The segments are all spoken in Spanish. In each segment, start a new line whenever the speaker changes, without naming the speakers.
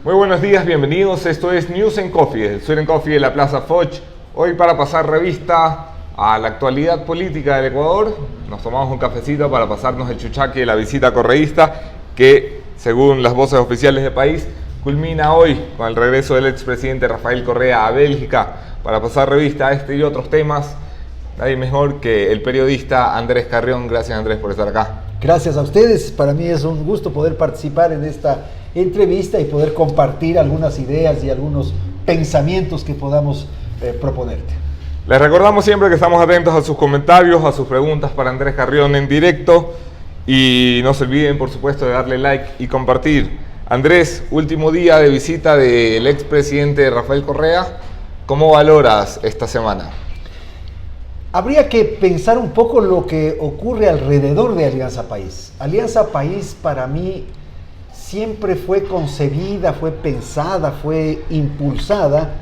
Muy buenos días, bienvenidos. Esto es News and Coffee, el Sweet and Coffee de la Plaza Foch. Hoy para pasar revista a la actualidad política del Ecuador, nos tomamos un cafecito para pasarnos el chuchaque de la visita correísta que, según las voces oficiales del país, culmina hoy con el regreso del expresidente Rafael Correa a Bélgica para pasar revista a este y otros temas. Nadie mejor que el periodista Andrés Carrión. Gracias, Andrés, por estar acá.
Gracias a ustedes. Para mí es un gusto poder participar en esta entrevista y poder compartir algunas ideas y algunos pensamientos que podamos proponerte.
Les recordamos siempre que estamos atentos a sus comentarios, a sus preguntas para Andrés Carrión en directo. Y no se olviden, por supuesto, de darle like y compartir. Andrés, último día de visita del expresidente Rafael Correa. ¿Cómo valoras esta semana?
Habría que pensar un poco lo que ocurre alrededor de Alianza País. Alianza País para mí siempre fue concebida, fue pensada, fue impulsada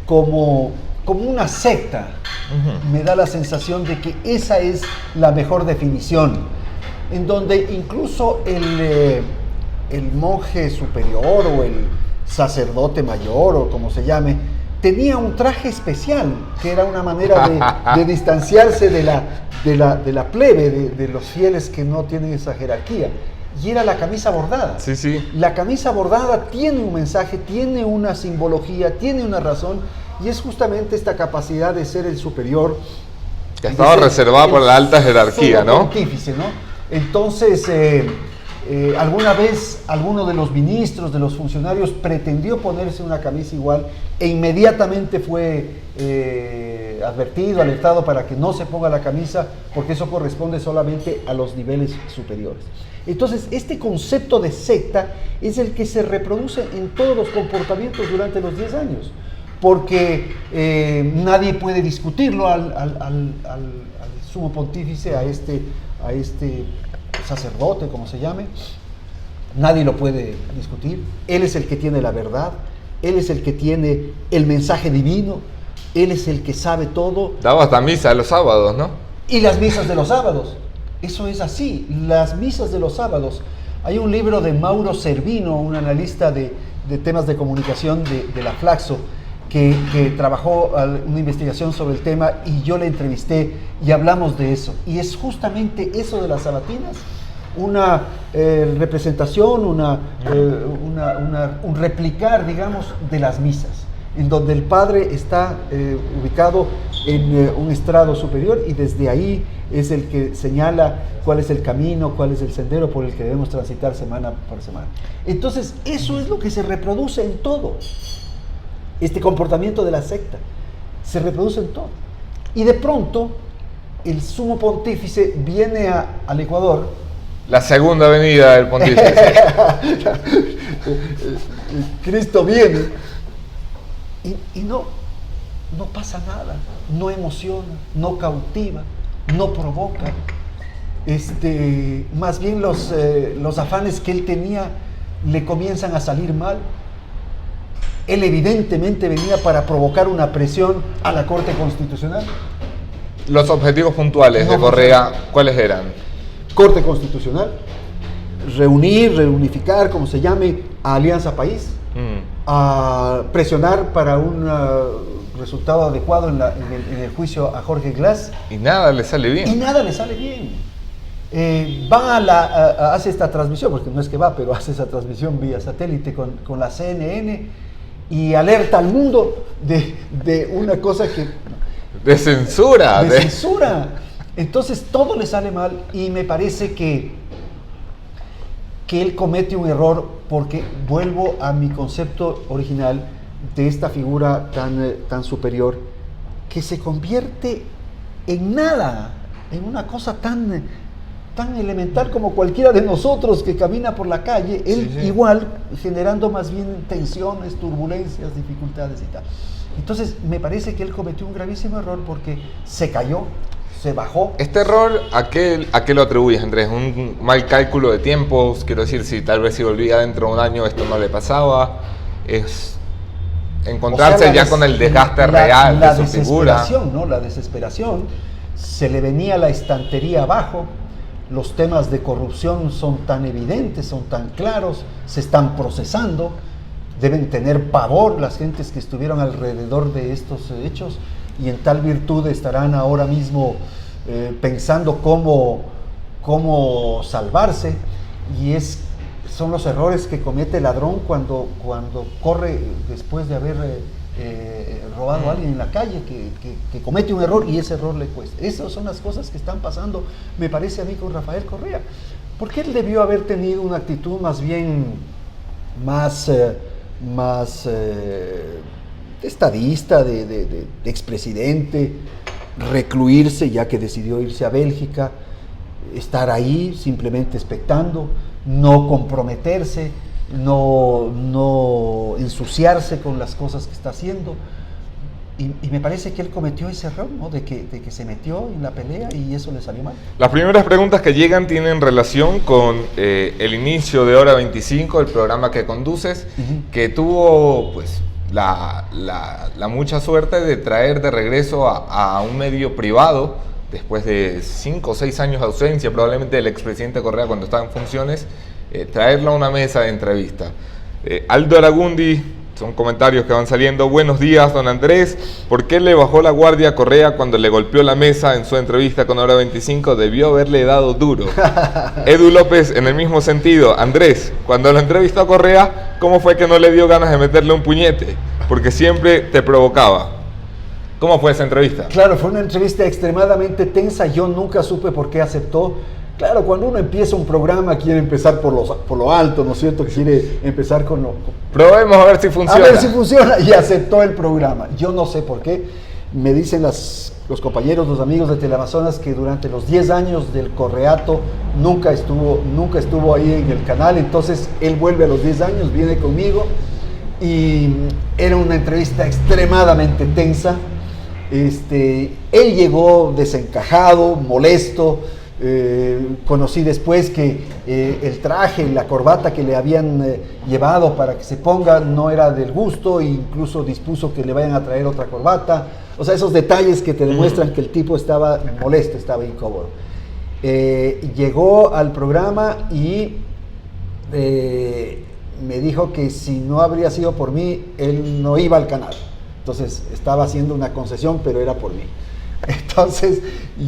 como una secta. Me da la sensación de que esa es la mejor definición, en donde incluso el monje superior o el sacerdote mayor o como se llame, tenía un traje especial, que era una manera de distanciarse de la plebe, de los fieles que no tienen esa jerarquía. Y era la camisa bordada.
Sí, sí.
La camisa bordada tiene un mensaje, tiene una simbología, tiene una razón, y es justamente esta capacidad de ser el superior.
Que estaba reservada por la alta jerarquía, ¿no?
Pontífice, ¿no? Entonces, alguna vez alguno de los ministros, de los funcionarios, pretendió ponerse una camisa igual e inmediatamente fue advertido, alertado para que no se ponga la camisa, porque eso corresponde solamente a los niveles superiores. Entonces, este concepto de secta es el que se reproduce en todos los comportamientos durante los 10 años, porque nadie puede discutirlo al sumo pontífice, a este sacerdote, como se llame. Nadie lo puede discutir. Él es el que tiene la verdad, él es el que tiene el mensaje divino, él es el que sabe todo.
Daba hasta misa los sábados, ¿no?
Y las misas de los sábados. Eso es así, las misas de los sábados. Hay un libro de Mauro Cervino, un analista de temas de comunicación de la Flaxo, que trabajó una investigación sobre el tema, y yo le entrevisté y hablamos de eso. Y es justamente eso de las sabatinas, una representación, un replicar, digamos, de las misas, en donde el padre está ubicado en un estrado superior y desde ahí es el que señala cuál es el camino, cuál es el sendero por el que debemos transitar semana por semana. Entonces, eso es lo que se reproduce en todo. Este comportamiento de la secta se reproduce en todo. Y de pronto, el sumo pontífice viene al Ecuador.
La segunda venida del pontífice.
Cristo viene y no pasa nada, no emociona, no cautiva, no provoca. Más bien los afanes que él tenía le comienzan a salir mal. Él evidentemente venía para provocar una presión a la Corte Constitucional.
Los objetivos puntuales de Correa, ¿cuáles eran?
Corte Constitucional, reunificar, como se llame, a Alianza País, a presionar para un resultado adecuado en el juicio a Jorge Glass.
Y nada le sale bien.
Y nada le sale bien. Hace esta transmisión, porque no es que va, pero hace esa transmisión vía satélite con la CNN y alerta al mundo de una cosa que...
De censura.
De censura. Entonces todo le sale mal y me parece que él comete un error, porque vuelvo a mi concepto original de esta figura tan superior, que se convierte en nada, en una cosa tan elemental como cualquiera de nosotros que camina por la calle, él sí. Igual, generando más bien tensiones, turbulencias, dificultades y tal. Entonces me parece que él cometió un gravísimo error porque se cayó, se bajó.
¿Este error a qué lo atribuyes, Andrés? ¿Un mal cálculo de tiempos? Quiero decir, si tal vez si volvía dentro de un año esto no le pasaba. ¿Es encontrarse ya con el desgaste real de su figura?
¿No? La desesperación. Se le venía la estantería abajo. Los temas de corrupción son tan evidentes, son tan claros, se están procesando. deben tener pavor las gentes que estuvieron alrededor de estos hechos, y en tal virtud estarán ahora mismo pensando cómo salvarse, y son los errores que comete el ladrón cuando corre después de haber robado a alguien en la calle, que comete un error y ese error le cuesta. Esas son las cosas que están pasando, me parece a mí, con Rafael Correa, porque él debió haber tenido una actitud más bien más estadista, de expresidente, recluirse, ya que decidió irse a Bélgica, estar ahí simplemente expectando, no comprometerse, no ensuciarse con las cosas que está haciendo. Y me parece que él cometió ese error, ¿no? de que se metió en la pelea y eso le salió mal.
Las primeras preguntas que llegan tienen relación con el inicio de Hora 25, el programa que conduces, que tuvo pues la mucha suerte de traer de regreso a un medio privado, después de 5 o 6 años de ausencia, probablemente del expresidente Correa cuando estaba en funciones, traerlo a una mesa de entrevista. Aldo Aragundi, son comentarios que van saliendo. Buenos días, don Andrés. ¿Por qué le bajó la guardia a Correa cuando le golpeó la mesa en su entrevista con Hora 25? Debió haberle dado duro. Edu López, en el mismo sentido. Andrés, cuando lo entrevistó a Correa, ¿cómo fue que no le dio ganas de meterle un puñete? Porque siempre te provocaba. ¿Cómo fue esa entrevista?
Claro, fue una entrevista extremadamente tensa. Yo nunca supe por qué aceptó. Claro, cuando uno empieza un programa quiere empezar por lo alto, ¿no es cierto? Quiere empezar con lo...
Probemos a ver si funciona.
A ver si funciona, y aceptó el programa. Yo no sé por qué. Me dicen los compañeros, los amigos de Teleamazonas, que durante los 10 años del Correato nunca estuvo ahí en el canal. Entonces él vuelve a los 10 años, viene conmigo, y era una entrevista extremadamente tensa. Él llegó desencajado, molesto. Conocí después que el traje, la corbata que le habían llevado para que se ponga no era del gusto, e incluso dispuso que le vayan a traer otra corbata. O sea, esos detalles que te demuestran que el tipo estaba molesto, estaba incómodo. Llegó al programa y me dijo que si no habría sido por mí, él no iba al canal. Entonces estaba haciendo una concesión, pero era por mí. Entonces,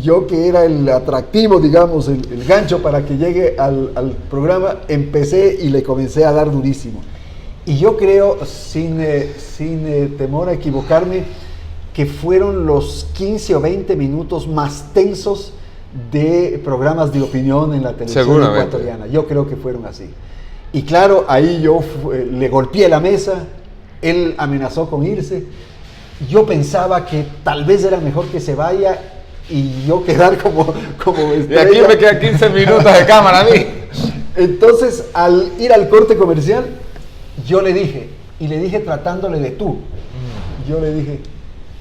yo, que era el atractivo, digamos, el gancho para que llegue al programa, empecé y le comencé a dar durísimo. Y yo creo, sin temor a equivocarme, que fueron los 15 o 20 minutos más tensos de programas de opinión en la televisión ecuatoriana. Yo creo que fueron así. Y claro, ahí yo le golpeé la mesa, él amenazó con irse. Yo pensaba que tal vez era mejor que se vaya y yo quedar como
estrella. Y aquí me quedan 15 minutos de cámara a mí.
Entonces, al ir al corte comercial, yo le dije tratándole de tú. Yo le dije,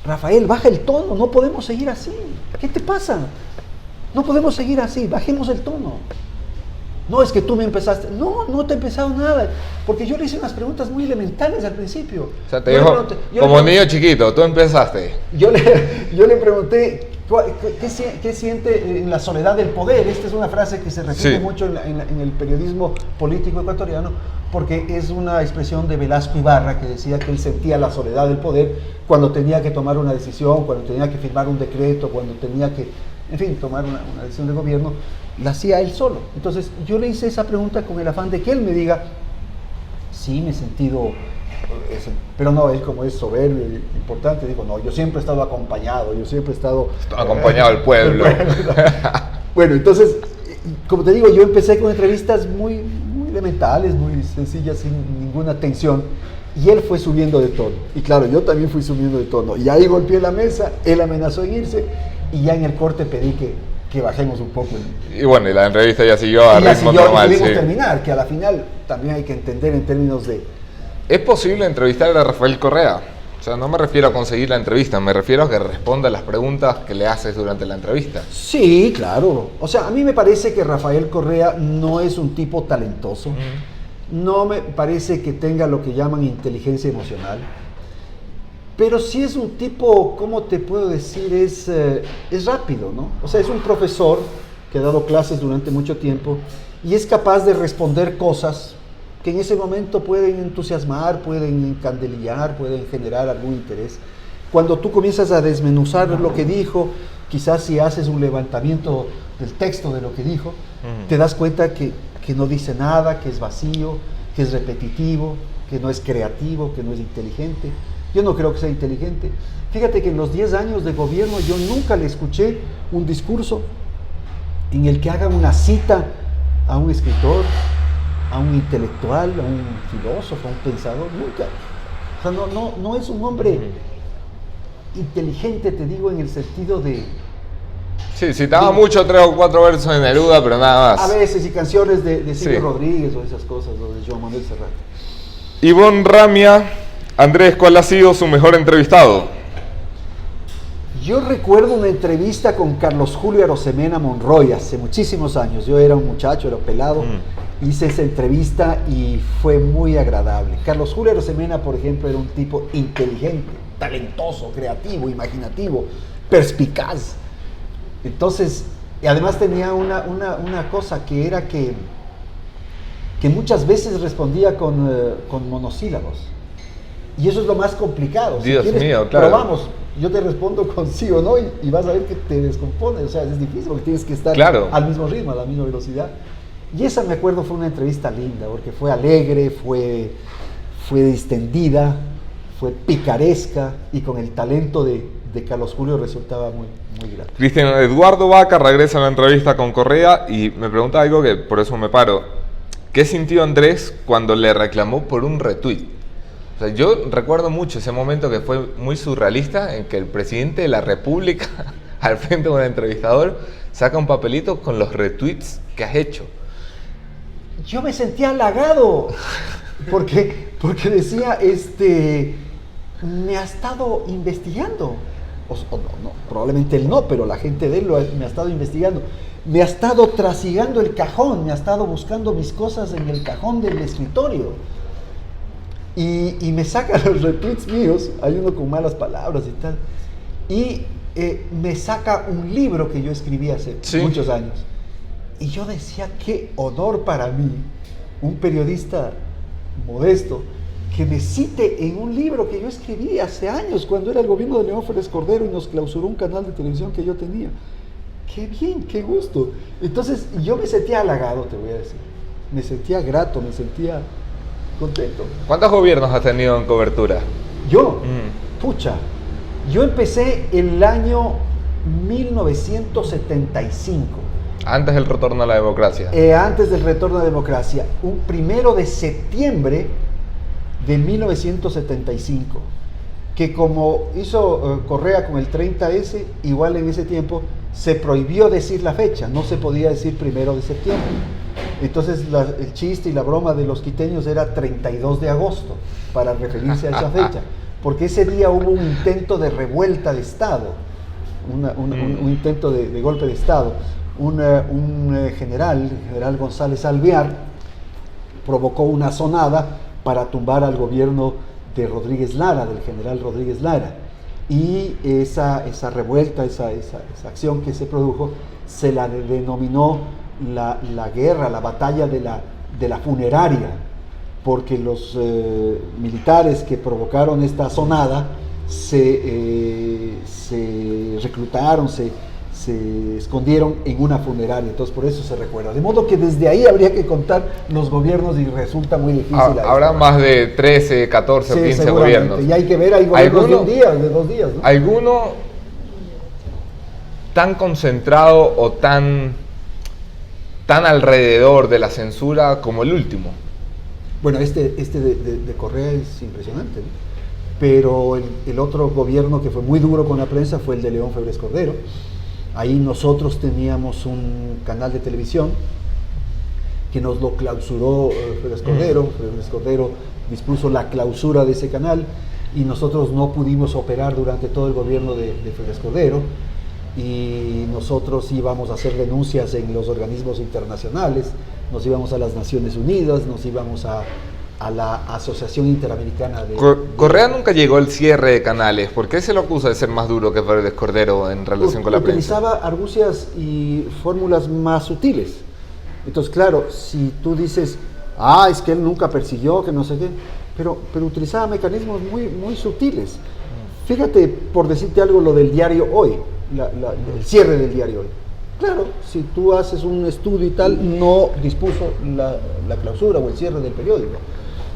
Rafael, baja el tono, no podemos seguir así. ¿Qué te pasa? No podemos seguir así, bajemos el tono. No, es que tú me empezaste. No te he empezado nada, porque yo le hice unas preguntas muy elementales al principio.
O sea, te dijo, como niño chiquito, tú empezaste.
Yo le pregunté, ¿qué siente en la soledad del poder? Esta es una frase que se repite mucho en el periodismo político ecuatoriano, porque es una expresión de Velasco Ibarra, que decía que él sentía la soledad del poder cuando tenía que tomar una decisión, cuando tenía que firmar un decreto, cuando tenía que, en fin, tomar una decisión de gobierno. La hacía él solo. Entonces yo le hice esa pregunta con el afán de que él me diga, sí, me he sentido, pero no, él como es soberbio y importante, digo, no, yo siempre he estado acompañado,
acompañado del pueblo.
Bueno, entonces, como te digo, yo empecé con entrevistas muy elementales, muy sencillas, sin ninguna tensión, y él fue subiendo de tono, y claro, yo también fui subiendo de tono, y ahí golpeé la mesa, él amenazó en irse, y ya en el corte pedí que bajemos un poco.
Y bueno, y la entrevista ya siguió a ritmo normal.
Y pudimos terminar, que a la final también hay que entender en términos de...
¿Es posible entrevistar a Rafael Correa? O sea, no me refiero a conseguir la entrevista, me refiero a que responda a las preguntas que le haces durante la entrevista.
Sí, claro. O sea, a mí me parece que Rafael Correa no es un tipo talentoso. No me parece que tenga lo que llaman inteligencia emocional. Pero sí es un tipo, ¿cómo te puedo decir? Es rápido, ¿no? O sea, es un profesor que ha dado clases durante mucho tiempo y es capaz de responder cosas que en ese momento pueden entusiasmar, pueden encandelillar, pueden generar algún interés. Cuando tú comienzas a desmenuzar lo que dijo, quizás si haces un levantamiento del texto de lo que dijo, te das cuenta que no dice nada, que es vacío, que es repetitivo, que no es creativo, que no es inteligente. Yo no creo que sea inteligente. Fíjate que en los 10 años de gobierno yo nunca le escuché un discurso en el que haga una cita a un escritor, a un intelectual, a un filósofo, a un pensador, nunca. O sea, no es un hombre inteligente, te digo, en el sentido de...
Sí, citaba mucho 3 o 4 versos de Neruda, pero nada más.
A veces, y canciones de Silvio
Sí.
Rodríguez o esas cosas, o de Joan Manuel Serrat.
Ivonne Ramia, Andrés, ¿cuál ha sido su mejor entrevistado?
Yo recuerdo una entrevista con Carlos Julio Arosemena Monroy hace muchísimos años. Yo era un muchacho, era pelado. Hice esa entrevista y fue muy agradable. Carlos Julio Arosemena, por ejemplo, era un tipo inteligente, talentoso, creativo, imaginativo, perspicaz. Entonces, y además tenía una cosa que era que muchas veces respondía con monosílabos. Y eso es lo más complicado.
Dios
si quieres,
mío, claro.
probamos. Yo te respondo con sí o no y vas a ver que te descompone. O sea, es difícil porque tienes que estar
Claro.
al mismo ritmo, a la misma velocidad. Y esa, me acuerdo, fue una entrevista linda porque fue alegre, fue distendida, fue picaresca y con el talento de Carlos Julio resultaba muy, muy grato.
Cristian Eduardo Vaca regresa a la entrevista con Correa y me pregunta algo que por eso me paro. ¿Qué sintió Andrés cuando le reclamó por un retweet? O sea, yo recuerdo mucho ese momento que fue muy surrealista en que el presidente de la República, al frente de un entrevistador, saca un papelito con los retweets que has hecho.
Yo me sentía halagado porque decía, me ha estado investigando. No, probablemente él no, pero la gente de él me ha estado investigando. Me ha estado trasigando el cajón, me ha estado buscando mis cosas en el cajón del escritorio. Y me saca los retweets míos, hay uno con malas palabras y tal. Y me saca un libro que yo escribí hace muchos años. Y yo decía, qué honor para mí, un periodista modesto, que me cite en un libro que yo escribí hace años, cuando era el gobierno de León Férez Cordero y nos clausuró un canal de televisión que yo tenía. Qué bien, qué gusto. Entonces yo me sentía halagado, te voy a decir. Me sentía grato, me sentía contento.
¿Cuántos gobiernos has tenido en cobertura?
Yo, yo empecé el año 1975.
Antes del retorno a la democracia.
Antes del retorno a la democracia, un 1 de septiembre de 1975, que como hizo Correa con el 30S, igual en ese tiempo se prohibió decir la fecha, no se podía decir 1 de septiembre. Entonces el chiste y la broma de los quiteños era 32 de agosto, para referirse a esa fecha, porque ese día hubo un intento de revuelta de Estado, un intento de golpe de Estado. Un general, el general González Alvear, provocó una sonada para tumbar al gobierno de Rodríguez Lara, del general Rodríguez Lara. Y esa revuelta, esa acción que se produjo, se la denominó la guerra, la batalla de la funeraria, porque los militares que provocaron esta sonada se reclutaron, se escondieron en una funeraria, entonces por eso se recuerda. De modo que desde ahí habría que contar los gobiernos y resulta muy difícil.
Habrá más de 13, 14 o 15 gobiernos.
Y hay que ver, hay gobiernos de un día, de 2 días, ¿no?
¿Alguno tan concentrado o tan alrededor de la censura como el último?
Bueno, este de Correa es impresionante, ¿no? Pero el otro gobierno que fue muy duro con la prensa fue el de León Febres Cordero. Ahí nosotros teníamos un canal de televisión que nos lo clausuró Febres Cordero. Febres Cordero dispuso la clausura de ese canal y nosotros no pudimos operar durante todo el gobierno de Febres Cordero, y nosotros íbamos a hacer denuncias en los organismos internacionales, nos íbamos a las Naciones Unidas, nos íbamos a la Asociación Interamericana de...
Correa nunca llegó al cierre de canales. ¿Por qué se lo acusa de ser más duro que Febres Cordero en relación con la prensa?
Utilizaba argucias y fórmulas más sutiles. Entonces, claro, si tú dices, es que él nunca persiguió, que no sé qué, pero utilizaba mecanismos muy sutiles. Fíjate, por decirte algo, lo del diario Hoy, el cierre del diario Hoy. Claro, si tú haces un estudio y tal, no dispuso la clausura o el cierre del periódico,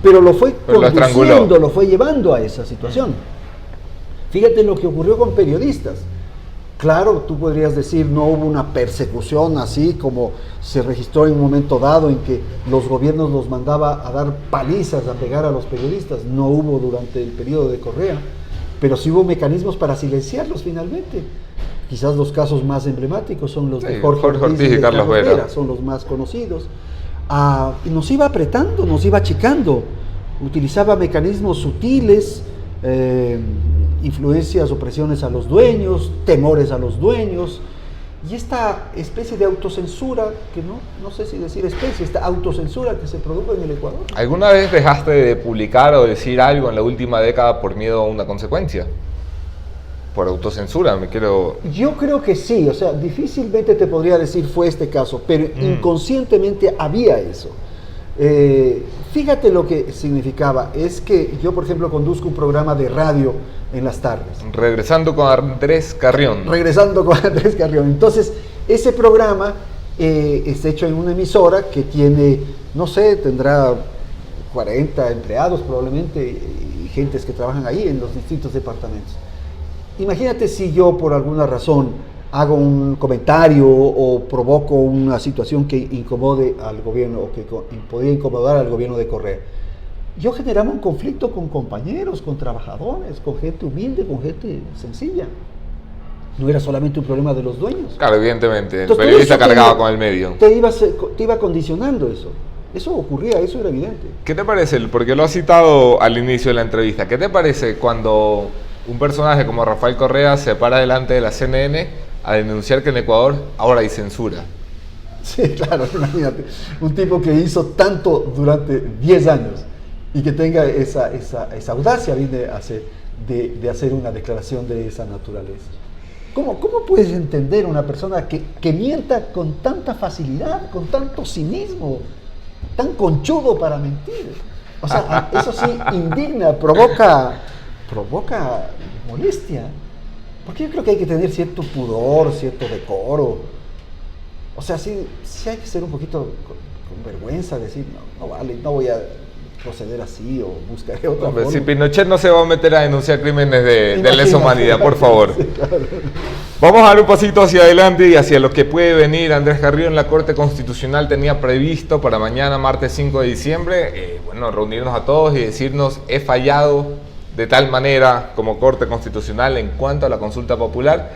pero lo fue conduciendo, lo fue llevando a esa situación. Fíjate lo que ocurrió con periodistas. Claro, tú podrías decir, no hubo una persecución así como se registró en un momento dado en que los gobiernos los mandaba a dar palizas, a pegar a los periodistas. No hubo durante el periodo de Correa, pero sí hubo mecanismos para silenciarlos finalmente. Quizás los casos más emblemáticos son los de Jorge Ortiz y Carlos Vera, son los más conocidos. Y nos iba apretando, nos iba achicando. Utilizaba mecanismos sutiles, influencias o presiones a los dueños, temores a los dueños, y esta especie de autocensura, que no sé si decir especie, esta autocensura que se produjo en el Ecuador.
¿Alguna vez dejaste de publicar o decir algo en la última década por miedo a una consecuencia? Por autocensura,
Yo creo que sí, o sea, difícilmente te podría decir fue este caso, pero inconscientemente había eso. Fíjate lo que significaba, es que yo, por ejemplo, conduzco un programa de radio en las tardes.
Regresando con Andrés Carrión.
Entonces, ese programa es hecho en una emisora que tiene, no sé, tendrá 40 empleados probablemente, y gentes que trabajan ahí en los distintos departamentos. Imagínate si yo, por alguna razón, hago un comentario o provoco una situación que incomode al gobierno o que podría incomodar al gobierno de Correa. Yo generaba un conflicto con compañeros, con trabajadores, con gente humilde, con gente sencilla. No era solamente un problema de los dueños.
Claro, evidentemente, el periodista cargaba con el medio.
Te iba condicionando eso. Eso ocurría, eso era evidente.
¿Qué te parece? Porque lo has citado al inicio de la entrevista. ¿Qué te parece cuando un personaje como Rafael Correa se para delante de la CNN a denunciar que en Ecuador ahora hay censura?
Sí, claro, imagínate. Un tipo que hizo tanto durante 10 años y que tenga esa audacia de hacer una declaración de esa naturaleza. ¿Cómo puedes entender una persona que mienta con tanta facilidad, con tanto cinismo, tan conchudo para mentir? O sea, eso sí indigna, provoca molestia. Porque yo creo que hay que tener cierto pudor, cierto decoro. O sea, sí hay que ser un poquito con vergüenza, decir, no vale, no voy a proceder así o buscaré otra forma.
Si Pinochet no se va a meter a denunciar crímenes de lesa humanidad, por favor. Sí, claro. Vamos a dar un pasito hacia adelante y hacia lo que puede venir. Andrés Carrión, la Corte Constitucional tenía previsto para mañana, martes 5 de diciembre, reunirnos a todos y decirnos, he fallado de tal manera como Corte Constitucional en cuanto a la consulta popular.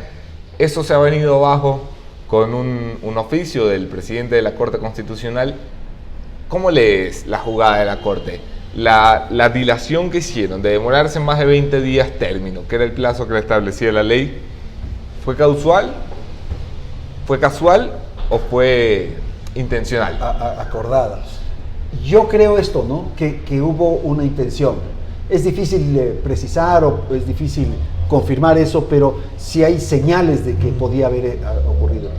Eso se ha venido abajo con un oficio del presidente de la Corte Constitucional. ¿Cómo lees la jugada de la Corte? La dilación que hicieron de demorarse más de 20 días término, que era el plazo que le establecía la ley, ¿fue causal? ¿Fue casual o fue intencional?
Acordada. Yo creo esto, ¿no? Que hubo una intención. Es difícil precisar o es difícil confirmar eso, pero sí hay señales de que podía haber ocurrido.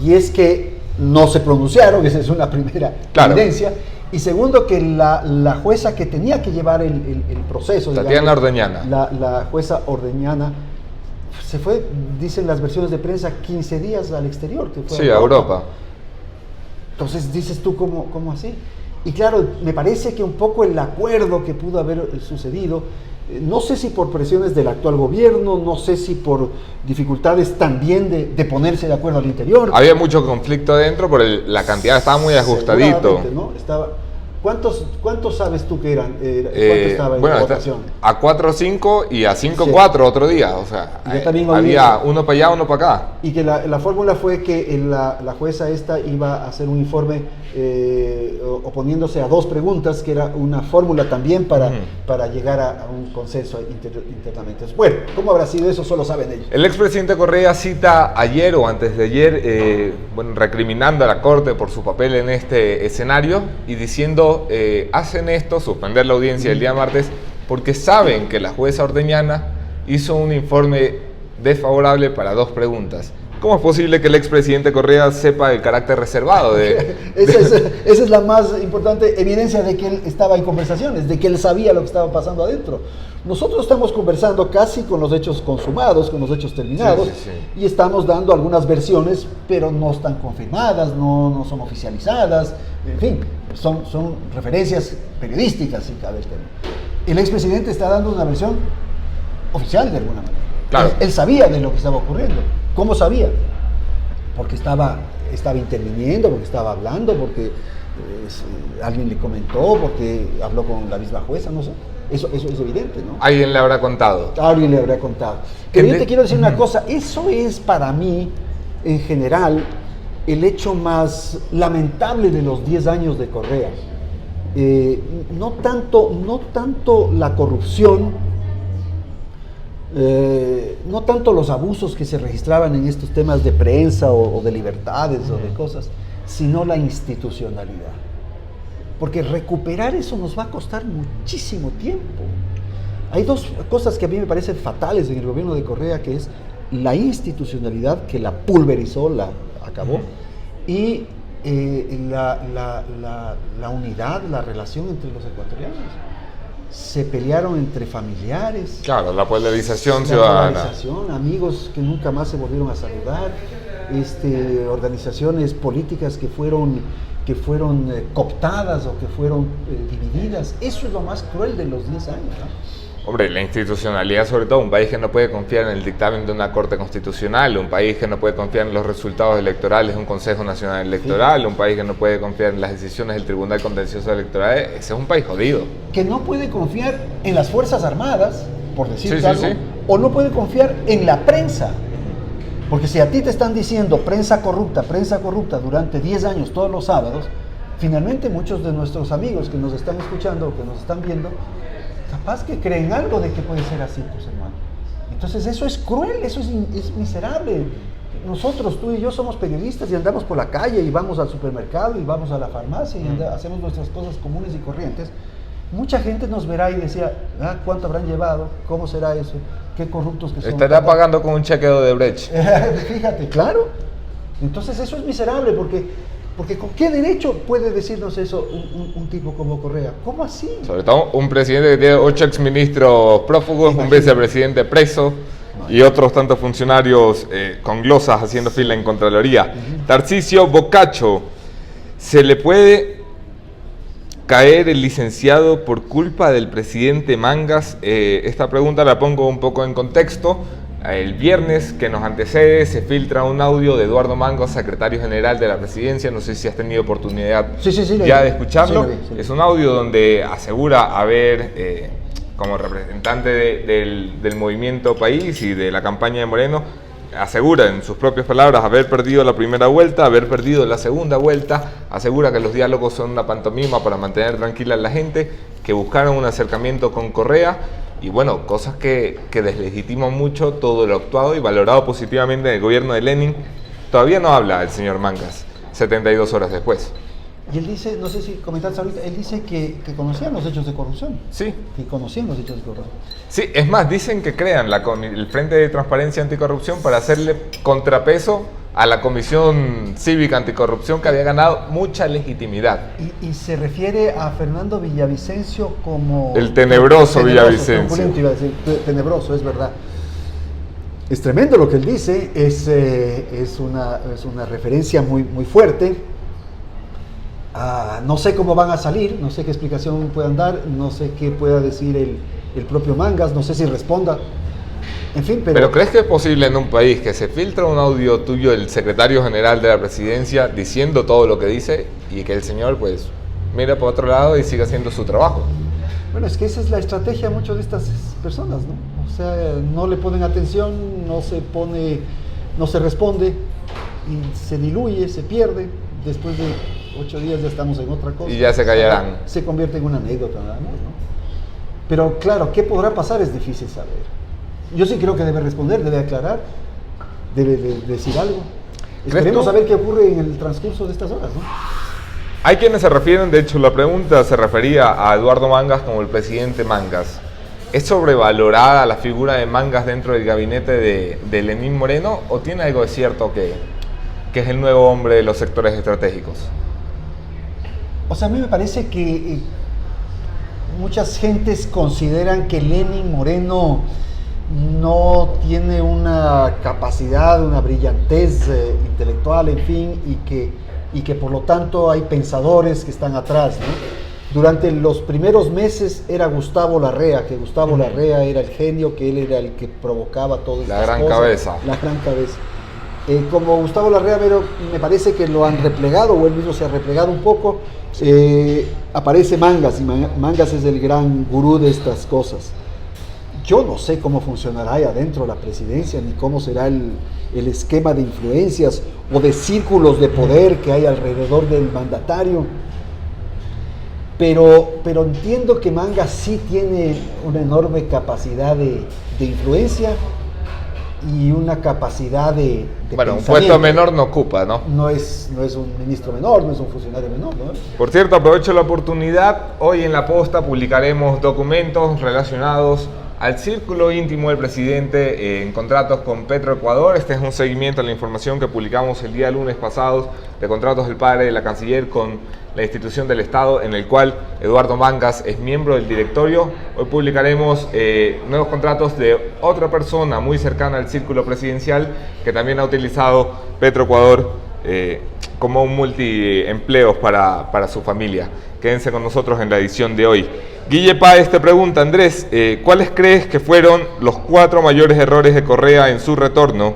Y es que no se pronunciaron, esa es una primera evidencia. Y segundo, que la jueza que tenía que llevar el proceso,
Tatiana Ordeñana,
la jueza Ordeñana, se fue, dicen las versiones de prensa, 15 días al exterior. Que fue
a Europa.
Entonces dices tú, ¿cómo así? Y claro, me parece que un poco el acuerdo que pudo haber sucedido, no sé si por presiones del actual gobierno, no sé si por dificultades también de ponerse de acuerdo al interior.
Había mucho conflicto adentro, pero la cantidad estaba muy ajustadito.
¿No? ¿Cuántos sabes tú que eran? ¿Cuánto estaba en la votación?
A 4 o 5 y a 5 4 otro día. O sea, había uno para allá, uno para acá.
Y que la fórmula fue que la jueza esta iba a hacer un informe oponiéndose a 2 preguntas, que era una fórmula también para llegar a un consenso internamente. Bueno, ¿cómo habrá sido eso? Solo saben ellos.
El expresidente Correa cita ayer o antes de ayer, recriminando a la Corte por su papel en este escenario y diciendo, hacen esto, suspender la audiencia el día martes, porque saben que la jueza Ordeñana hizo un informe desfavorable para 2 preguntas. ¿Cómo es posible que el expresidente Correa sepa el carácter reservado de...
Esa es la más importante evidencia de que él estaba en conversaciones, de que él sabía lo que estaba pasando adentro. Nosotros estamos conversando casi con los hechos consumados, con los hechos terminados, y estamos dando algunas versiones, pero no están confirmadas, no son oficializadas, en fin, son referencias periodísticas, si cabe el tema. El expresidente está dando una versión oficial de alguna manera.
Claro.
Él sabía de lo que estaba ocurriendo. ¿Cómo sabía? Porque estaba interviniendo, porque estaba hablando, porque alguien le comentó, porque habló con la misma jueza, no sé. Eso es evidente, ¿no?
Alguien le habrá contado.
Alguien le habrá contado. Pero yo te quiero decir una cosa, eso es para mí, en general, el hecho más lamentable de los 10 años de Correa. No tanto la corrupción, no tanto los abusos que se registraban en estos temas de prensa o de libertades o de cosas, sino la institucionalidad. Porque recuperar eso nos va a costar muchísimo tiempo. Hay dos cosas que a mí me parecen fatales en el gobierno de Correa, que es la institucionalidad, que la pulverizó, la acabó, y la unidad, la relación entre los ecuatorianos. Se pelearon entre familiares.
Claro, la polarización ciudadana.
La polarización, amigos que nunca más se volvieron a saludar, organizaciones políticas que fueron cooptadas o que fueron divididas. Eso es lo más cruel de los 10 años, ¿no?
Hombre, la institucionalidad, sobre todo, un país que no puede confiar en el dictamen de una corte constitucional, un país que no puede confiar en los resultados electorales de un Consejo Nacional Electoral, sí. Un país que no puede confiar en las decisiones del Tribunal Contencioso Electoral, ese es un país jodido. Que no puede confiar en las Fuerzas Armadas, por decir algo, o no puede confiar en la prensa. Porque si a ti te están diciendo prensa corrupta durante 10 años, todos los sábados, finalmente muchos de nuestros amigos que nos están escuchando o que nos están viendo, capaz que creen algo de que puede ser así, pues, hermano. Entonces eso es cruel, eso es miserable. Nosotros, tú y yo, somos periodistas y andamos por la calle y vamos al supermercado y vamos a la farmacia y hacemos nuestras cosas comunes y corrientes. Mucha gente nos verá y decía, ¿cuánto habrán llevado? ¿Cómo será eso? ¿Qué corruptos que son? Estará pagando con un cheque de Odebrecht. Fíjate, claro. Entonces eso es miserable porque ¿con qué derecho puede decirnos eso un tipo como Correa? ¿Cómo así? Sobre todo un presidente que tiene 8 exministros prófugos, un vicepresidente preso y otros tantos funcionarios con glosas haciendo fila en Contraloría. Tarcisio Bocacho, ¿se le puede caer el licenciado por culpa del presidente Mangas? Esta pregunta la pongo un poco en contexto. El viernes que nos antecede se filtra un audio de Eduardo Mangas, secretario general de la presidencia. No sé si has tenido oportunidad ya de escucharlo. Sí. Es un audio donde asegura haber, como representante del movimiento País y de la campaña de Moreno, asegura en sus propias palabras haber perdido la primera vuelta, haber perdido la segunda vuelta, asegura que los diálogos son una pantomima para mantener tranquila a la gente, que buscaron un acercamiento con Correa. Y bueno, cosas que deslegitiman mucho todo lo actuado y valorado positivamente en el gobierno de Lenin. Todavía no habla el señor Mangas, 72 horas después. Y él dice, no sé si comentaste ahorita, él dice que conocían los hechos de corrupción. Sí. Que conocían los hechos de corrupción. Sí, es más, dicen que crean el Frente de Transparencia Anticorrupción para hacerle contrapeso a la Comisión Cívica Anticorrupción, que había ganado mucha legitimidad. Y se refiere a Fernando Villavicencio como... El tenebroso Villavicencio. Iba a decir, tenebroso, es verdad. Es tremendo lo que él dice, es una referencia muy, muy fuerte. No sé cómo van a salir, no sé qué explicación puedan dar, no sé qué pueda decir el propio Mangas, no sé si responda. En fin, pero ¿crees que es posible en un país que se filtra un audio tuyo del secretario general de la presidencia diciendo todo lo que dice y que el señor pues mira por otro lado y sigue haciendo su trabajo? Bueno, es que esa es la estrategia de muchas de estas personas, ¿no? O sea, no le ponen atención, no se responde y se diluye, se pierde. Después de 8 días ya estamos en otra cosa. Y ya se callarán. Se convierte en una anécdota nada más, ¿no? Pero claro, ¿qué podrá pasar? Es difícil saber. Yo sí creo que debe responder, debe aclarar, debe decir algo. Esperemos saber qué ocurre en el transcurso de estas horas, ¿no? Hay quienes se refieren, de hecho la pregunta se refería a Eduardo Mangas como el presidente Mangas. ¿Es sobrevalorada la figura de Mangas dentro del gabinete de Lenín Moreno o tiene algo de cierto que es el nuevo hombre de los sectores estratégicos?
O sea, a mí me parece que muchas gentes consideran que Lenín Moreno no tiene una capacidad, una brillantez intelectual, en fin, y que por lo tanto hay pensadores que están atrás, ¿no? Durante los primeros meses era Gustavo Larrea, que Gustavo Larrea era el genio, que él era el que provocaba todo esto.
La gran cabeza.
La gran cabeza. Como Gustavo Larrea, pero me parece que lo han replegado, o él mismo se ha replegado un poco, aparece Mangas, y Mangas es el gran gurú de estas cosas. Yo no sé cómo funcionará ahí adentro la presidencia, ni cómo será el esquema de influencias o de círculos de poder que hay alrededor del mandatario. Pero entiendo que Mangas sí tiene una enorme capacidad de influencia y una capacidad de
bueno, un puesto menor no ocupa, ¿no?
No es un ministro menor, no es un funcionario menor, ¿no?
Por cierto, aprovecho la oportunidad. Hoy en La Posta publicaremos documentos relacionados al círculo íntimo del presidente en contratos con Petroecuador. Este es un seguimiento a la información que publicamos el día lunes pasado de contratos del padre de la canciller con la institución del Estado, en el cual Eduardo Mangas es miembro del directorio. Hoy publicaremos nuevos contratos de otra persona muy cercana al círculo presidencial que también ha utilizado Petroecuador como un multiempleos para su familia. Quédense con nosotros en la edición de hoy. Guille Páez te pregunta, Andrés, ¿cuáles crees que fueron los 4 mayores errores de Correa en su retorno?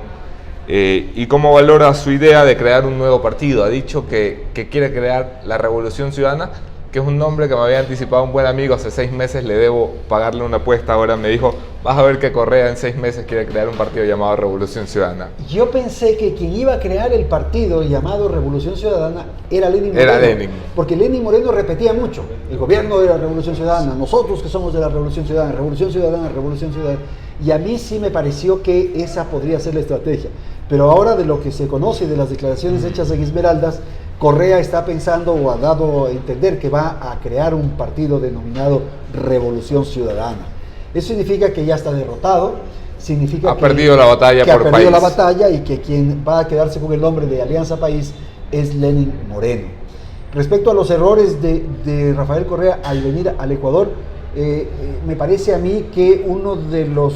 ¿Y cómo valora su idea de crear un nuevo partido? Ha dicho que quiere crear la Revolución Ciudadana, que es un nombre que me había anticipado un buen amigo hace 6 meses, le debo pagarle una apuesta. Ahora me dijo, vas a ver que Correa en 6 meses quiere crear un partido llamado Revolución Ciudadana.
Yo pensé que quien iba a crear el partido llamado Revolución Ciudadana era Lenín Moreno.
Era Lenín.
Porque Lenín Moreno repetía mucho, el gobierno de la Revolución Ciudadana, nosotros que somos de la Revolución Ciudadana, Revolución Ciudadana, Revolución Ciudadana. Y a mí sí me pareció que esa podría ser la estrategia. Pero ahora, de lo que se conoce de las declaraciones hechas en Esmeraldas, Correa está pensando o ha dado a entender que va a crear un partido denominado Revolución Ciudadana. Eso significa que ya está derrotado, significa
ha perdido la batalla
que
por
ha perdido
país.
La batalla, y que quien va a quedarse con el nombre de Alianza País es Lenín Moreno. Respecto a los errores de Rafael Correa al venir al Ecuador, me parece a mí que uno de los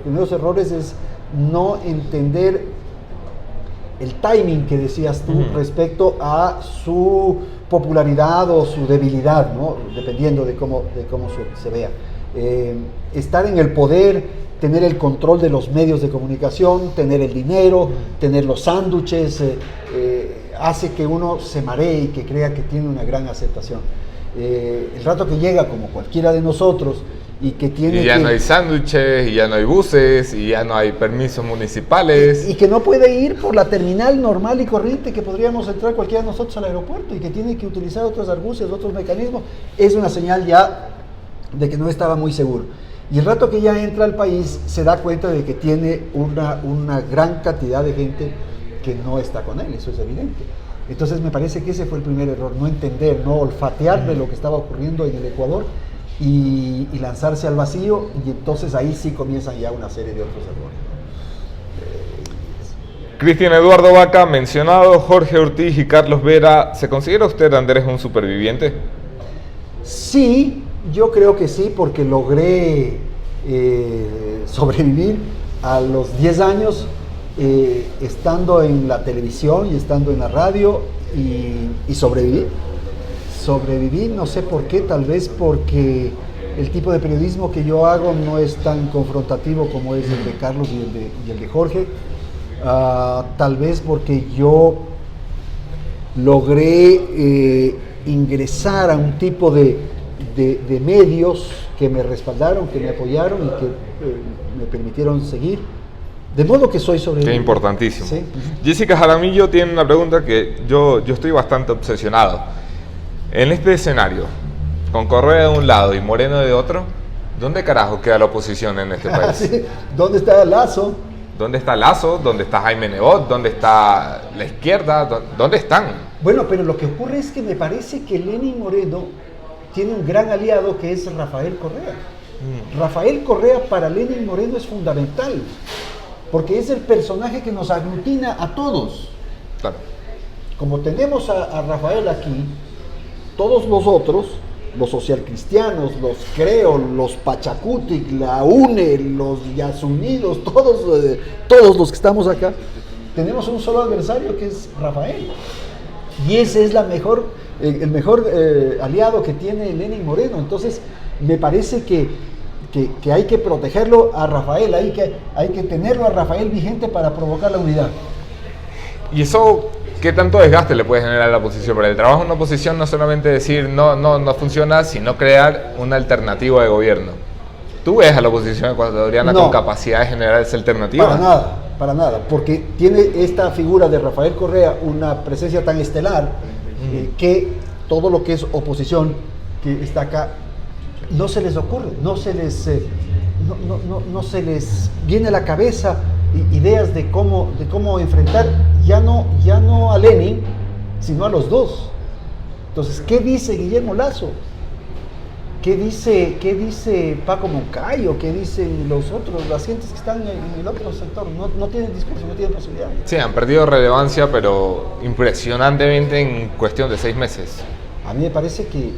primeros errores es no entender el timing que decías tú respecto a su popularidad o su debilidad, ¿no? Dependiendo de cómo se vea. Estar en el poder, tener el control de los medios de comunicación, tener el dinero, tener los sándwiches, hace que uno se maree y que crea que tiene una gran aceptación. El rato que llega, como cualquiera de nosotros, y que tiene
y ya no hay sándwiches, y ya no hay buses, y ya no hay permisos municipales.
Y que no puede ir por la terminal normal y corriente que podríamos entrar cualquiera de nosotros al aeropuerto, y que tiene que utilizar otras argucias, otros mecanismos, es una señal ya de que no estaba muy seguro. Y el rato que ya entra al país, se da cuenta de que tiene una gran cantidad de gente que no está con él, eso es evidente. Entonces me parece que ese fue el primer error, no entender, no olfatear de lo que estaba ocurriendo en el Ecuador y lanzarse al vacío, y entonces ahí sí comienzan ya una serie de otros errores.
Cristian Eduardo Vaca, mencionado Jorge Ortiz y Carlos Vera, ¿se considera usted, Andrés, un superviviente?
Sí, yo creo que sí, porque logré sobrevivir a los 10 años estando en la televisión y estando en la radio, y sobreviví. Sobreviví, no sé por qué, tal vez porque el tipo de periodismo que yo hago no es tan confrontativo como es el de Carlos y el de Jorge. Tal vez porque yo logré ingresar a un tipo de medios que me respaldaron, que me apoyaron y que me permitieron seguir. De modo que soy sobreviviente.
Qué importantísimo.
¿Sí?
Jessica Jaramillo tiene una pregunta que yo estoy bastante obsesionado. En este escenario, con Correa de un lado y Moreno de otro, ¿dónde carajo queda la oposición en este país?
Sí. ¿Dónde está Lazo?
¿Dónde está Lazo? ¿Dónde está Jaime Nebot? ¿Dónde está la izquierda? ¿Dónde están?
Bueno, pero lo que ocurre es que me parece que Lenín Moreno tiene un gran aliado que es Rafael Correa. Rafael Correa para Lenin Moreno es fundamental, porque es el personaje que nos aglutina a todos.
Claro.
Como tenemos a Rafael aquí, todos los otros, los socialcristianos, los Creo, los Pachacutic, la UNE, los Yasunidos, todos los que estamos acá, tenemos un solo adversario que es Rafael. Y ese es el mejor aliado que tiene Lenin Moreno. Entonces, me parece que hay que protegerlo a Rafael, hay que tenerlo a Rafael vigente para provocar la unidad.
¿Y eso qué tanto desgaste le puede generar a la oposición? Pero el trabajo en una oposición no es solamente decir no funciona, sino crear una alternativa de gobierno. ¿Tú ves a la oposición ecuatoriana con capacidad de generar esa alternativa?
Para nada, porque tiene esta figura de Rafael Correa una presencia tan estelar que todo lo que es oposición que está acá no se les ocurre, no se les viene a la cabeza ideas de cómo enfrentar ya no a Lenin, sino a los dos. Entonces, ¿qué dice Guillermo Lasso? ¿Qué dice Paco Moncayo? ¿Qué dicen los otros, las gentes que están en el otro sector? No tienen discurso, no tienen posibilidad.
Sí, han perdido relevancia, pero impresionantemente en cuestión de 6 meses.
A mí me parece que,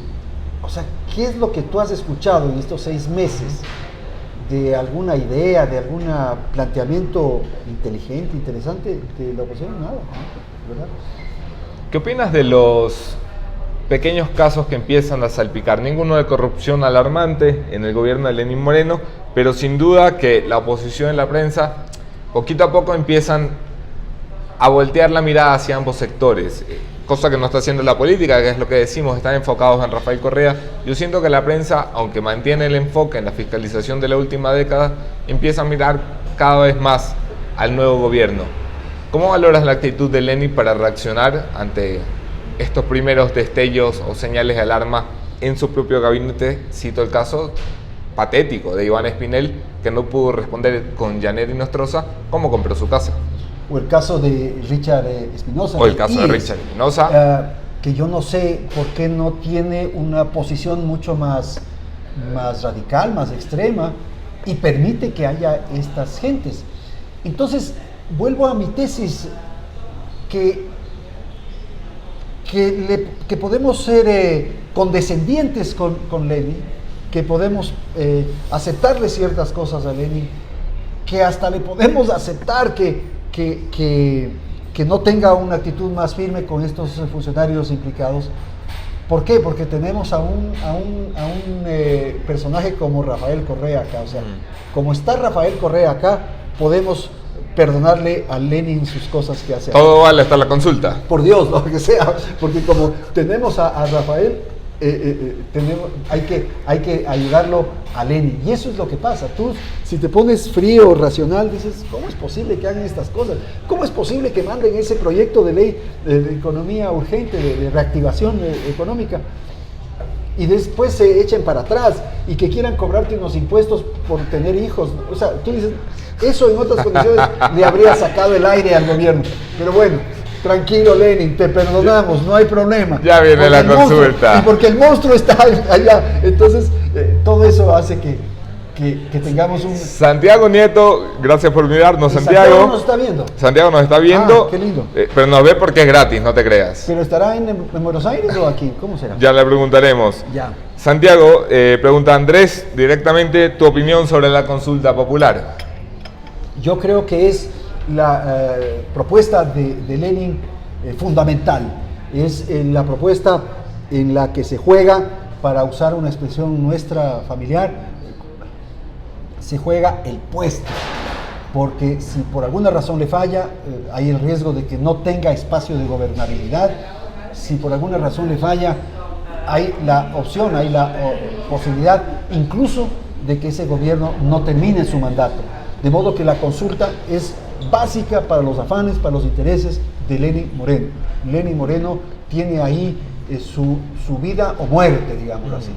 ¿qué es lo que tú has escuchado en estos 6 meses de alguna idea, de algún planteamiento inteligente, interesante de la oposición? Nada, ¿verdad?
¿Qué opinas de los pequeños casos que empiezan a salpicar? Ninguno de corrupción alarmante en el gobierno de Lenin Moreno, pero sin duda que la oposición y la prensa poquito a poco empiezan a voltear la mirada hacia ambos sectores, cosa que no está haciendo la política, que es lo que decimos, están enfocados en Rafael Correa. Yo siento que la prensa, aunque mantiene el enfoque en la fiscalización de la última década, empieza a mirar cada vez más al nuevo gobierno. ¿Cómo valoras la actitud de Lenin para reaccionar ante estos primeros destellos o señales de alarma en su propio gabinete? Cito el caso patético de Iván Espinel, que no pudo responder con Janet Nostroza cómo compró su casa.
O el caso de Richard Espinosa.
O el caso de Richard Espinosa.
Que yo no sé por qué no tiene una posición mucho más radical, más extrema, y permite que haya estas gentes. Entonces, vuelvo a mi tesis, que podemos ser condescendientes con Lenin, que podemos aceptarle ciertas cosas a Lenin, que hasta le podemos aceptar que no tenga una actitud más firme con estos funcionarios implicados. ¿Por qué? Porque tenemos a un personaje como Rafael Correa acá. O sea, como está Rafael Correa acá, podemos perdonarle a Lenin sus cosas que hace.
Todo vale hasta la consulta.
Por Dios, lo que sea, porque como tenemos a Rafael, hay que ayudarlo a Lenin. Y eso es lo que pasa. Tú, si te pones frío, racional, dices, ¿cómo es posible que hagan estas cosas? ¿Cómo es posible que manden ese proyecto de ley de economía urgente, de reactivación económica, y después se echen para atrás y que quieran cobrarte unos impuestos por tener hijos? O sea, tú dices, eso en otras condiciones le habría sacado el aire al gobierno. Pero bueno, tranquilo, Lenin, te perdonamos, no hay problema.
Ya viene la consulta.
Y porque el monstruo está allá. Entonces, todo eso hace que tengamos un...
Santiago Nieto, gracias por mirarnos,
Santiago nos está viendo.
Santiago nos está viendo.
Ah, qué lindo.
Pero nos ve porque es gratis, no te creas.
¿Pero estará en Buenos Aires o aquí? ¿Cómo será?
Ya le preguntaremos.
Ya.
Santiago, pregunta Andrés directamente tu opinión sobre la consulta popular.
Yo creo que es la propuesta de Lenin fundamental. Es la propuesta en la que se juega, para usar una expresión nuestra familiar, se juega el puesto. Porque si por alguna razón le falla, hay el riesgo de que no tenga espacio de gobernabilidad. Si por alguna razón le falla, hay la opción, hay la posibilidad incluso de que ese gobierno no termine su mandato. De modo que la consulta es básica para los afanes, para los intereses de Lenin Moreno. Lenin Moreno tiene ahí su vida o muerte, digamos así.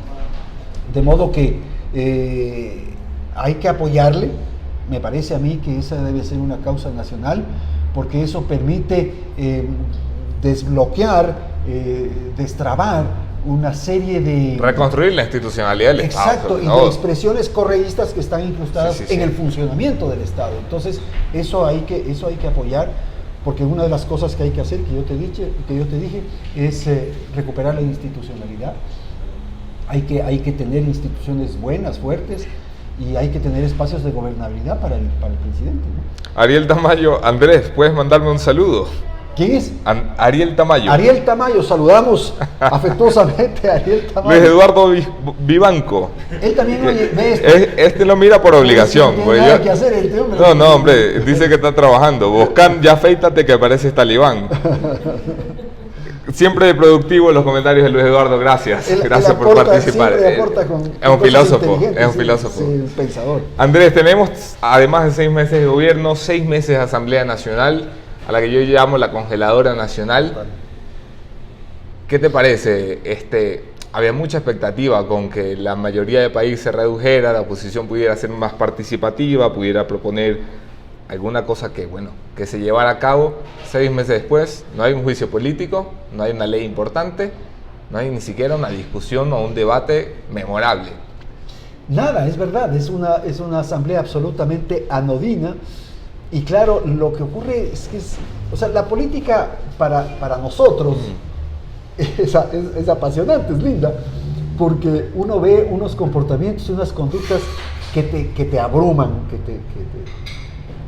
De modo que hay que apoyarle. Me parece a mí que esa debe ser una causa nacional, porque eso permite desbloquear, destrabar una serie de...
Reconstruir la institucionalidad del Estado.
Exacto, y de expresiones correístas que están incrustadas en el funcionamiento del Estado. Entonces, eso hay que apoyar, porque una de las cosas que hay que hacer, que yo te dije, es recuperar la institucionalidad. Hay que tener instituciones buenas, fuertes, y hay que tener espacios de gobernabilidad para el presidente, ¿no?
Ariel Tamayo, Andrés, ¿puedes mandarme un saludo?
¿Quién es?
Ariel Tamayo.
Ariel Tamayo, saludamos afectuosamente a Ariel Tamayo.
Luis Eduardo Vivanco.
Él también ve esto.
Este lo mira por obligación.
No tiene nada que hacer este hombre.
No, hombre, dice que está trabajando. Boscan, ya afeítate que pareces talibán. Siempre productivo los comentarios de Luis Eduardo, gracias. Gracias por participar. Es un filósofo,
Sí, un pensador.
Andrés, tenemos, además de 6 meses de gobierno, 6 meses de Asamblea Nacional, a la que yo llamo la congeladora nacional. ¿Qué te parece? Había mucha expectativa con que la mayoría de país se redujera, la oposición pudiera ser más participativa, pudiera proponer alguna cosa que se llevara a cabo. 6 meses después, no hay un juicio político, no hay una ley importante, no hay ni siquiera una discusión o un debate memorable.
Nada, es verdad, es una asamblea absolutamente anodina. Y claro, lo que ocurre es que la política para nosotros es apasionante, es linda, porque uno ve unos comportamientos y unas conductas que te abruman,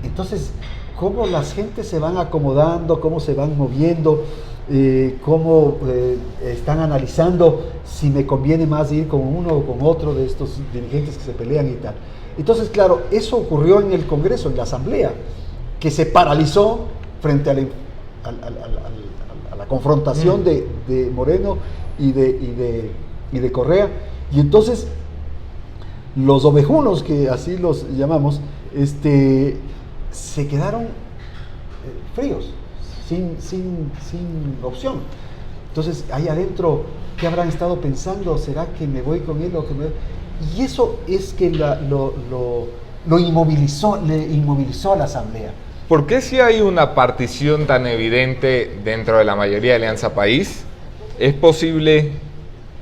entonces, cómo las gentes se van acomodando, cómo se van moviendo, cómo están analizando si me conviene más ir con uno o con otro de estos dirigentes que se pelean y tal. Entonces, claro, eso ocurrió en el Congreso, en la Asamblea, que se paralizó frente a la confrontación de Moreno y de Correa. Y entonces, los ovejunos, que así los llamamos, se quedaron fríos, sin opción. Entonces, ahí adentro, ¿qué habrán estado pensando? ¿Será que me voy con él o que me voy? Y eso es que lo inmovilizó a la Asamblea.
¿Por qué si hay una partición tan evidente dentro de la mayoría de Alianza País, es posible,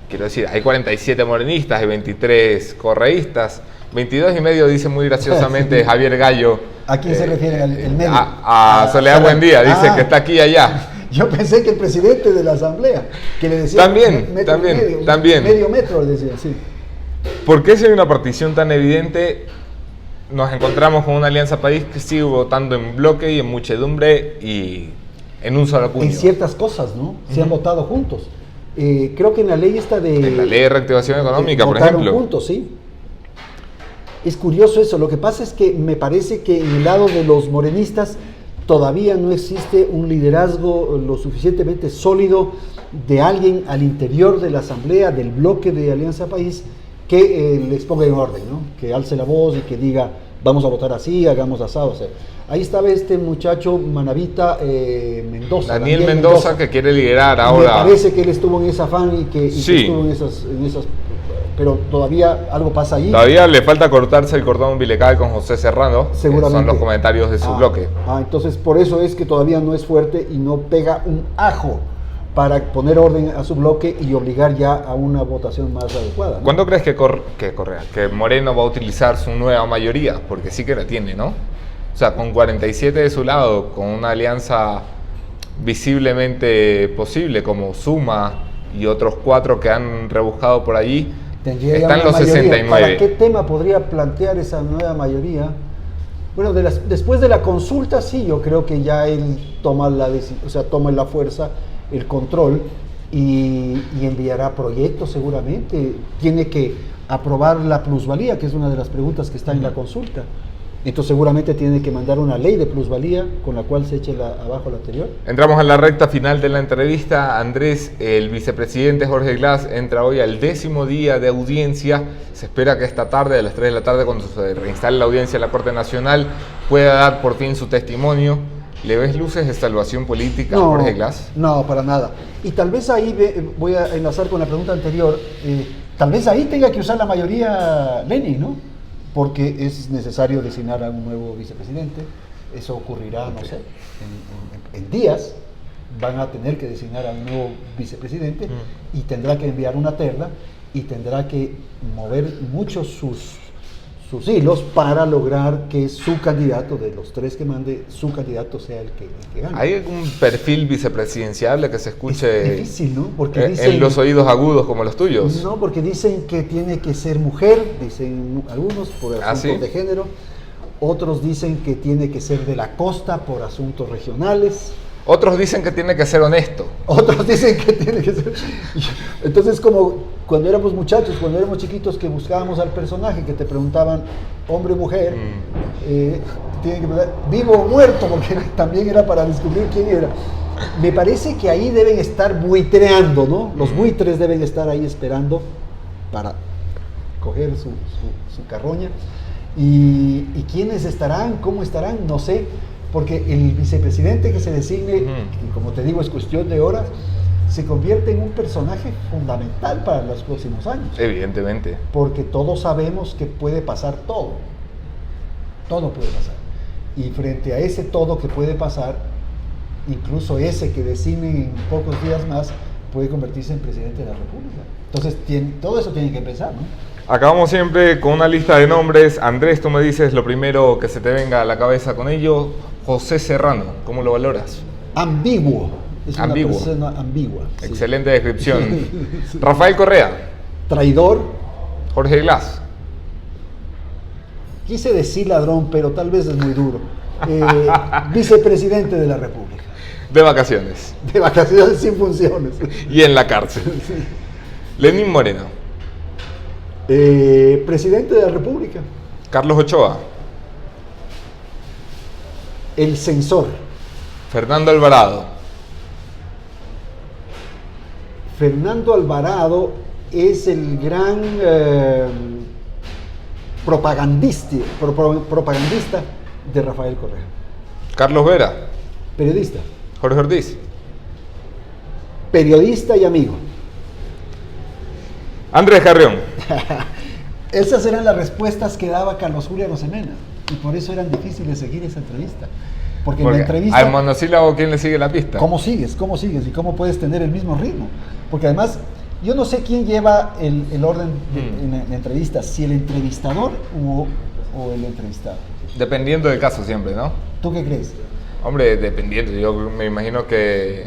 quiero decir, hay 47 morenistas y 23 correístas, 22 y medio dice muy graciosamente Javier Gallo.
¿A quién se refiere el medio?
A Soledad Buendía, dice que está aquí y allá.
Yo pensé que el presidente de la Asamblea, que le decía
también.
medio metro, le decía, sí.
¿Por qué si hay una partición tan evidente nos encontramos con una Alianza País que sigue votando en bloque y en muchedumbre y en un solo puño?
En ciertas cosas, ¿no? Se han votado juntos. Creo que en la ley en
la ley de reactivación económica, por ejemplo.
Votaron juntos, sí. Es curioso eso. Lo que pasa es que me parece que en el lado de los morenistas todavía no existe un liderazgo lo suficientemente sólido de alguien al interior de la Asamblea, del bloque de Alianza País, que les ponga en orden, ¿no? Que alce la voz y que diga, vamos a votar así, hagamos asado. O sea, ahí estaba este muchacho Manavita Mendoza.
Daniel Mendoza, que quiere liderar ahora.
Me parece que él estuvo en ese afán y que estuvo en esas, pero todavía algo pasa ahí.
Todavía le falta cortarse el cordón umbilical con José Serrano.
Seguramente.
Son los comentarios de su bloque.
Entonces por eso es que todavía no es fuerte y no pega un ajo para poner orden a su bloque y obligar ya a una votación más adecuada, ¿no?
¿Cuándo crees que Moreno va a utilizar su nueva mayoría? Porque sí que la tiene, ¿no? O sea, con 47 de su lado, con una alianza visiblemente posible como Suma y otros 4 que han rebuscado por allí, están los 69.
¿Para qué tema podría plantear esa nueva mayoría? Bueno, después de la consulta, sí, yo creo que ya él toma la fuerza, el control y enviará proyectos seguramente. Tiene que aprobar la plusvalía, que es una de las preguntas que está en la consulta. Entonces seguramente tiene que mandar una ley de plusvalía con la cual se eche abajo la anterior.
Entramos en la recta final de la entrevista. Andrés, el vicepresidente Jorge Glass entra hoy al 10º día de audiencia. Se espera que esta tarde, a las 3 de la tarde, cuando se reinstale la audiencia en la Corte Nacional, pueda dar por fin su testimonio. ¿Le ves luces de salvación política a Jorge Glass?
No, para nada. Y tal vez ahí voy a enlazar con la pregunta anterior. Tal vez ahí tenga que usar la mayoría Lenin, ¿no? Porque es necesario designar a un nuevo vicepresidente. Eso ocurrirá, no sé, en días. van a tener que designar al nuevo vicepresidente y tendrá que enviar una terna y tendrá que mover muchos sus hilos para lograr que su candidato, de los tres que mande, su candidato sea el que gane.
¿Hay algún perfil vicepresidencial que se escuche
Es difícil, ¿no? Porque dicen,
en los oídos agudos como los tuyos?
No, porque dicen que tiene que ser mujer, dicen algunos por asuntos
¿sí?
de género, otros dicen que tiene que ser de la costa por asuntos regionales.
Otros dicen que tiene que ser honesto.
Otros dicen que tiene que ser... Entonces, como cuando éramos muchachos, cuando éramos chiquitos, que buscábamos al personaje, que te preguntaban, hombre o mujer, tienen que preguntar, vivo o muerto, porque también era para descubrir quién era. Me parece que ahí deben estar buitreando, ¿no? Los buitres deben estar ahí esperando para coger su carroña. ¿Y quiénes estarán? ¿Cómo estarán? No sé. Porque el vicepresidente que se designe, y como te digo, es cuestión de horas, se convierte en un personaje fundamental para los próximos años.
Evidentemente.
Porque todos sabemos que puede pasar todo. Todo puede pasar. Y frente a ese todo que puede pasar, incluso ese que designen en pocos días más, puede convertirse en presidente de la República. Entonces, todo eso tiene que pensar, ¿no?
Acabamos siempre con una lista de nombres. Andrés, tú me dices lo primero que se te venga a la cabeza con ello. José Serrano, ¿cómo lo valoras?
Ambiguo. Es
Ambiguo.
Una persona ambigua.
Excelente descripción. Rafael Correa.
Traidor.
Jorge Glass.
Quise decir ladrón, pero tal vez es muy duro. Vicepresidente de la República.
De vacaciones.
De vacaciones sin funciones.
Y en la cárcel.
Sí.
Lenín Moreno.
Presidente de la República.
Carlos Ochoa.
El censor.
Fernando Alvarado.
Fernando Alvarado es el gran propagandista de Rafael Correa.
Carlos Vera.
Periodista.
Jorge Ortiz.
Periodista y amigo.
Andrés Carrión.
Esas eran las respuestas que daba Carlos Julio Arosemena y por eso eran difíciles seguir esa entrevista. Porque en la entrevista...
Al monosílabo, ¿quién le sigue la pista?
¿Cómo sigues? ¿Cómo sigues? ¿Y cómo puedes tener el mismo ritmo? Porque además, yo no sé quién lleva el orden en la entrevista, si el entrevistador o el entrevistado.
Dependiendo del caso siempre, ¿no?
¿Tú qué crees?
Hombre, dependiendo. Yo me imagino que...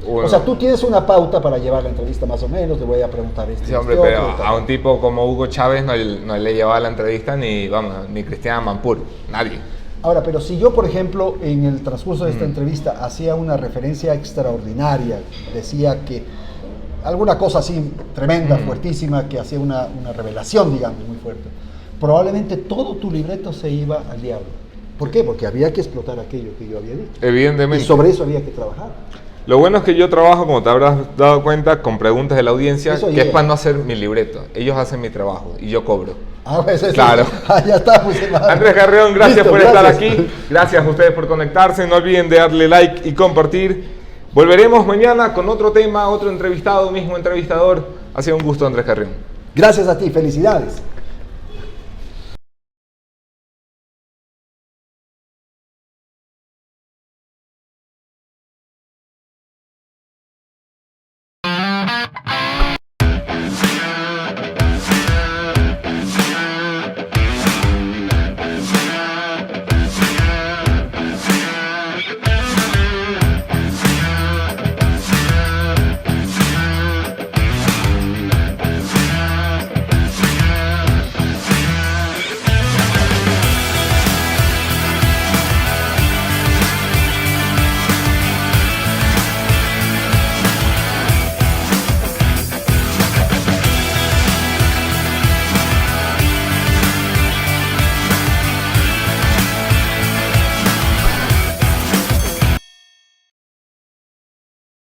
O sea, tú tienes una pauta para llevar la entrevista más o menos, le voy a preguntar esto.
Sí, hombre, pero a un tipo como Hugo Chávez no le llevaba la entrevista ni Cristian Mampur, nadie.
Ahora, pero si yo, por ejemplo, en el transcurso de esta entrevista hacía una referencia extraordinaria, decía que alguna cosa así tremenda, fuertísima, que hacía una revelación, digamos, muy fuerte, probablemente todo tu libreto se iba al diablo. ¿Por qué? Porque había que explotar aquello que yo había dicho.
Evidentemente.
Y sobre eso había que trabajar.
Lo bueno es que yo trabajo, como te habrás dado cuenta, con preguntas de la audiencia,
Eso
que
llega.
es para no hacer mi libreto. Ellos hacen mi trabajo y yo cobro.
Ah, pues eso.
Claro.
Ya está, pues,
Andrés Carrión, gracias
Listo,
por estar
gracias.
aquí. Gracias a ustedes por conectarse. No olviden de darle like y compartir. Volveremos mañana con otro tema, otro entrevistado, mismo entrevistador. Ha sido un gusto, Andrés Carrión.
Gracias a ti, felicidades.